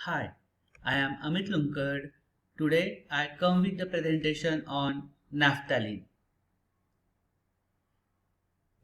Hi, I am Amit Lunkad. Today I come with the presentation on naphthalene.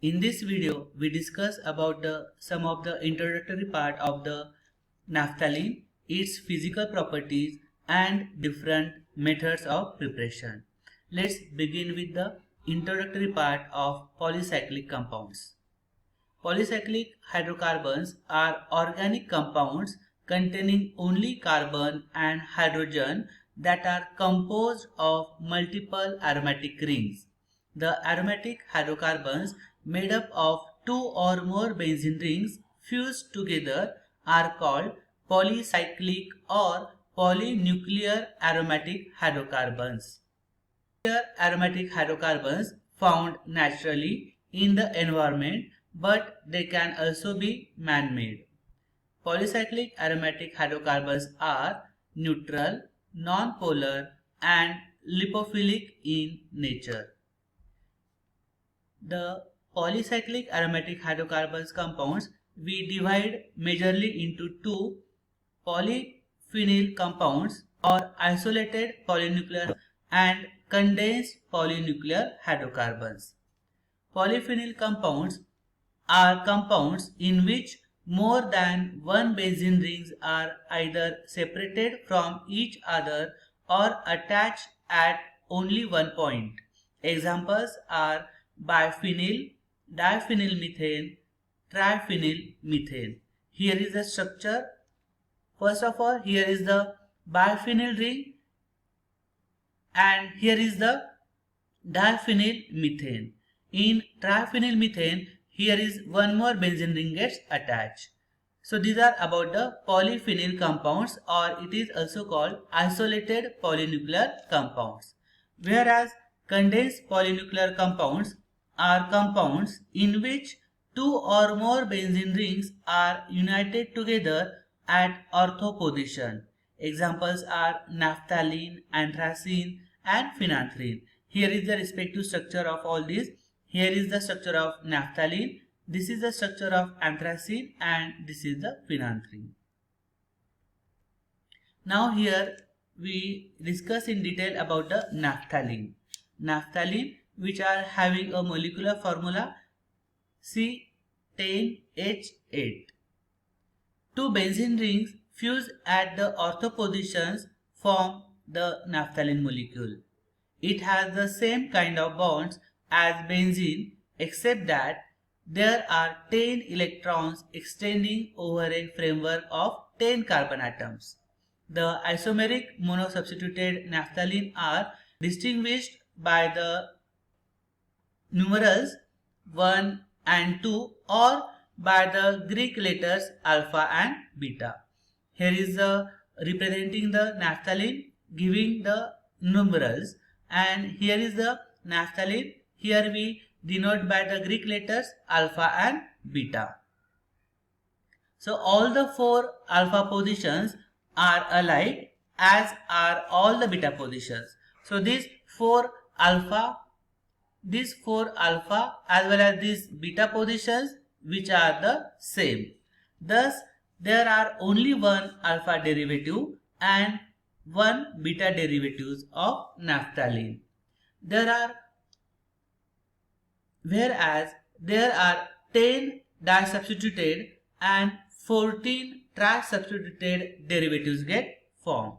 In this video, we discuss about some of the introductory part of the naphthalene, its physical properties and different methods of preparation. Let's begin with the introductory part of polycyclic compounds. Polycyclic hydrocarbons are organic compounds containing only carbon and hydrogen that are composed of multiple aromatic rings. The aromatic hydrocarbons made up of two or more benzene rings fused together are called polycyclic or polynuclear aromatic hydrocarbons. Aromatic hydrocarbons found naturally in the environment, but they can also be man-made. Polycyclic aromatic hydrocarbons are neutral, non-polar and lipophilic in nature. The polycyclic aromatic hydrocarbons compounds we divide majorly into two polyphenyl compounds or isolated polynuclear and condensed polynuclear hydrocarbons. Polyphenyl compounds are compounds in which more than one benzene rings are either separated from each other or attached at only one point. Examples are biphenyl, diphenylmethane, triphenylmethane. Here is the structure. First of all, here is the biphenyl ring and here is the diphenylmethane. In triphenylmethane, here is one more benzene ring gets attached. So these are about the polyphenyl compounds, or it is also called isolated polynuclear compounds. Whereas condensed polynuclear compounds are compounds in which two or more benzene rings are united together at ortho position. Examples are naphthalene, anthracene and phenanthrene. Here is the respective structure of all these. Here is the structure of naphthalene, this is the structure of anthracene and this is the phenanthrene. Now here we discuss in detail about the naphthalene. Naphthalene, which are having a molecular formula C10H8. Two benzene rings fused at the ortho positions form the naphthalene molecule. It has the same kind of bonds as benzene except that there are 10 electrons extending over a framework of 10 carbon atoms. The isomeric monosubstituted naphthalene are distinguished by the numerals 1 and 2 or by the Greek letters alpha and beta. Here is representing the naphthalene giving the numerals, and here is the naphthalene. Here we denote by the Greek letters alpha and beta. So all the four alpha positions are alike as are all the beta positions. So these four alpha as well as these beta positions which are the same. Thus there are only one alpha derivative and one beta derivatives of naphthalene. Whereas there are 10 disubstituted and 14 trisubstituted derivatives get formed.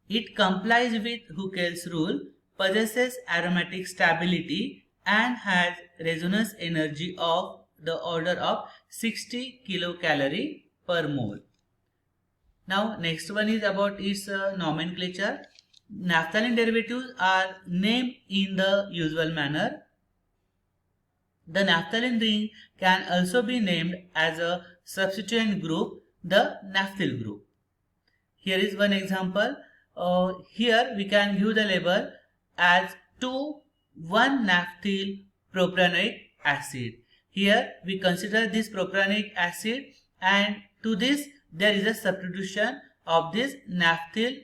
It complies with Huckel's rule, possesses aromatic stability and has resonance energy of the order of 60 kilocalorie per mole. Now next one is about its nomenclature. Naphthalene derivatives are named in the usual manner. The naphthalene ring can also be named as a substituent group, the naphthyl group. Here is one example. Here we can give the label as 2,1-naphthyl propionic acid. Here we consider this propionic acid, and to this there is a substitution of this naphthyl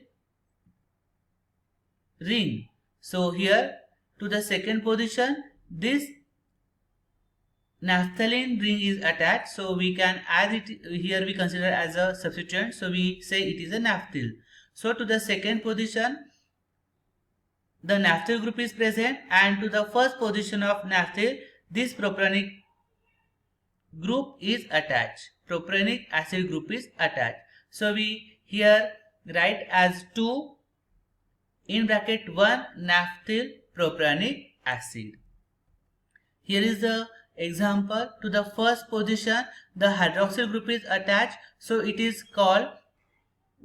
ring. So here to the second position this naphthalene ring is attached, so we can, as it here we consider as a substituent, so we say it is a naphthyl. So to the second position the naphthyl group is present, and to the first position of naphthyl this propionic group is attached. Propionic acid group is attached. So we here write as 2 in bracket 1 naphthyl propionic acid. Here is the example. To the first position the hydroxyl group is attached, so it is called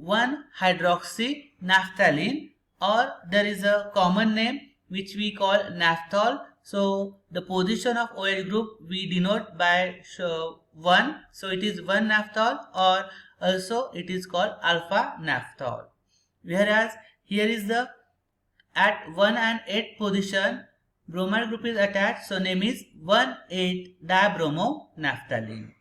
1-hydroxy naphthalene, or there is a common name which we call naphthol. So the position of OH group we denote by 1, so it is 1-naphthol, or also it is called alpha naphthol. Whereas here is the at 1 and 8 position bromide group is attached, so name is 1,8-dibromo-naphthalene.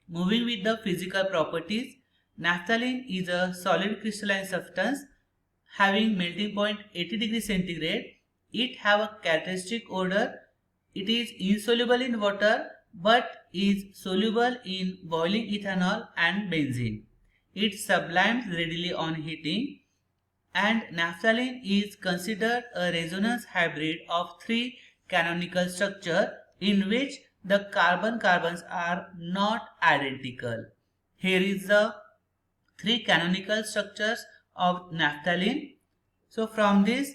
Moving with the physical properties, naphthalene is a solid crystalline substance having melting point 80 degrees centigrade. It have a characteristic odor. It is insoluble in water but is soluble in boiling ethanol and benzene. It sublimes readily on heating, and naphthalene is considered a resonance hybrid of 3 canonical structures in which the carbon-carbons are not identical. Here is the 3 canonical structures of naphthalene. So from this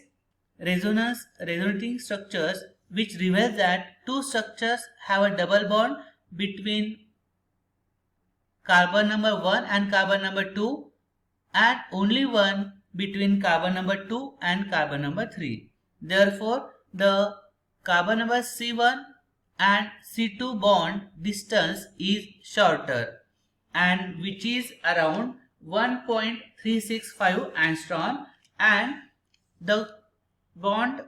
resonating structures, which reveals that 2 structures have a double bond between carbon number 1 and carbon number 2, and only one between carbon number 2 and carbon number 3. Therefore, the carbon number C1 and C2 bond distance is shorter, and which is around 1.365 angstrom, and the bond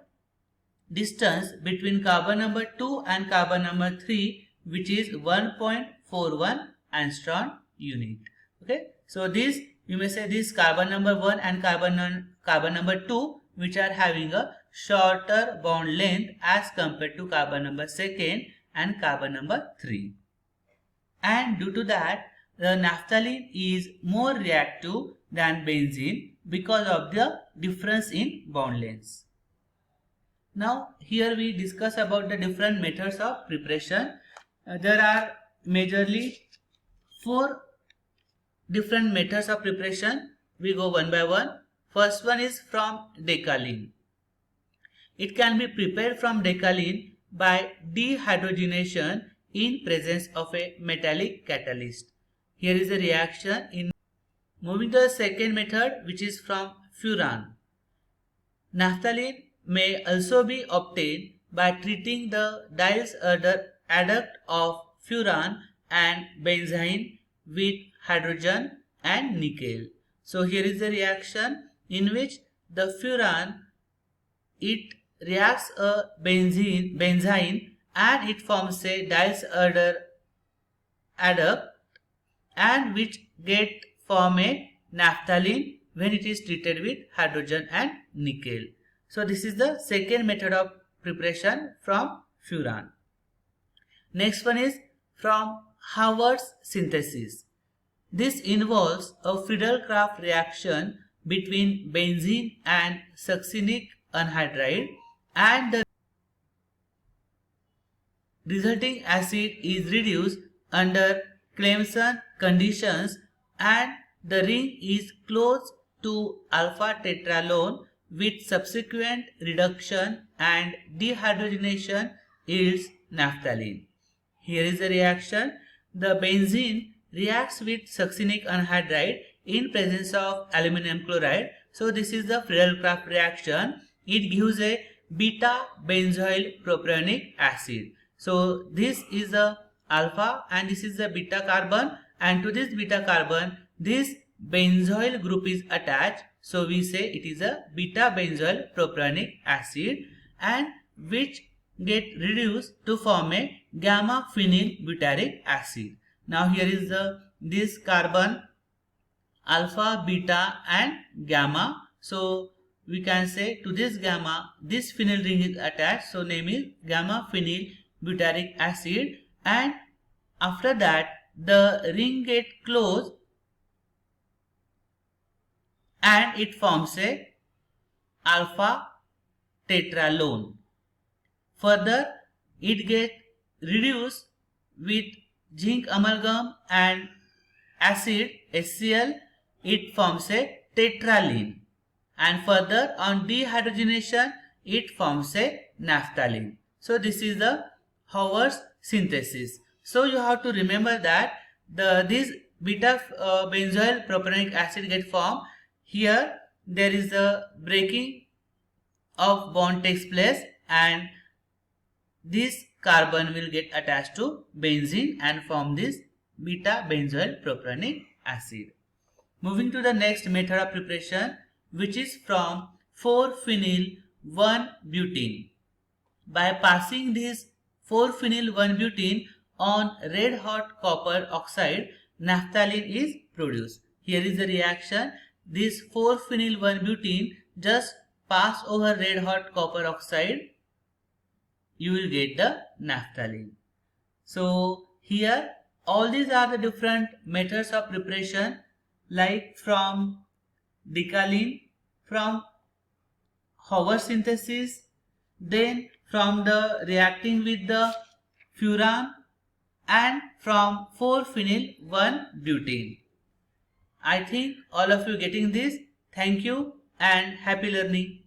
distance between carbon number 2 and carbon number 3, which is 1.41 angstrom unit. Okay, so this you may say this carbon number 1 and carbon number 2, which are having a shorter bond length as compared to carbon number 2 and carbon number 3. And due to that, the naphthalene is more reactive than benzene because of the difference in bond lengths. Now here we discuss about the different methods of preparation. There are majorly 4 different methods of preparation. We go one by one. First one is from decalene. It can be prepared from decalene by dehydrogenation in presence of a metallic catalyst. Here is the reaction. In moving to the second method, which is from furan. Naphthalene may also be obtained by treating the Diels adduct of furan and benzene with hydrogen and nickel. So here is the reaction in which the furan, it reacts a benzene and it forms a Diels adduct, and which get form a naphthalene when it is treated with hydrogen and nickel. So this is the second method of preparation from furan. Next one is from Haworth's synthesis. This involves a Friedel-Crafts reaction between benzene and succinic anhydride, and the resulting acid is reduced under Clemson conditions, and the ring is close to alpha tetralone with subsequent reduction and dehydrogenation yields naphthalene. Here is the reaction. The benzene reacts with succinic anhydride in presence of aluminum chloride. So this is the Friedel-Crafts reaction. It gives a beta benzoyl propionic acid. So this is the alpha and this is the beta carbon, and to this beta carbon this benzoyl group is attached. So we say it is a beta benzoyl propionic acid, and which get reduced to form a gamma phenyl butyric acid. Now here is this carbon alpha, beta and gamma. So we can say to this gamma this phenyl ring is attached, so name is gamma phenyl butyric acid, and after that the ring get closed and it forms a alpha tetralone. Further, it gets reduced with zinc amalgam and acid HCl, it forms a tetraline, and further on dehydrogenation it forms a naphthalene. So this is the Haworth synthesis. So you have to remember that this beta benzoyl propionate acid get formed. Here there is a breaking of bond takes place and this carbon will get attached to benzene and form this beta benzoyl propionic acid. Moving to the next method of preparation, which is from 4-phenyl 1-butene. By passing this 4-phenyl 1-butene on red hot copper oxide, naphthalene is produced. Here is the reaction. This 4-phenyl 1-butene just pass over red hot copper oxide, you will get the naphthalene. So here all these are the different methods of preparation, like from Decalene, from Haworth synthesis, then from the reacting with the furan, and from 4-phenyl 1-butene. I think all of you getting this. Thank you and happy learning.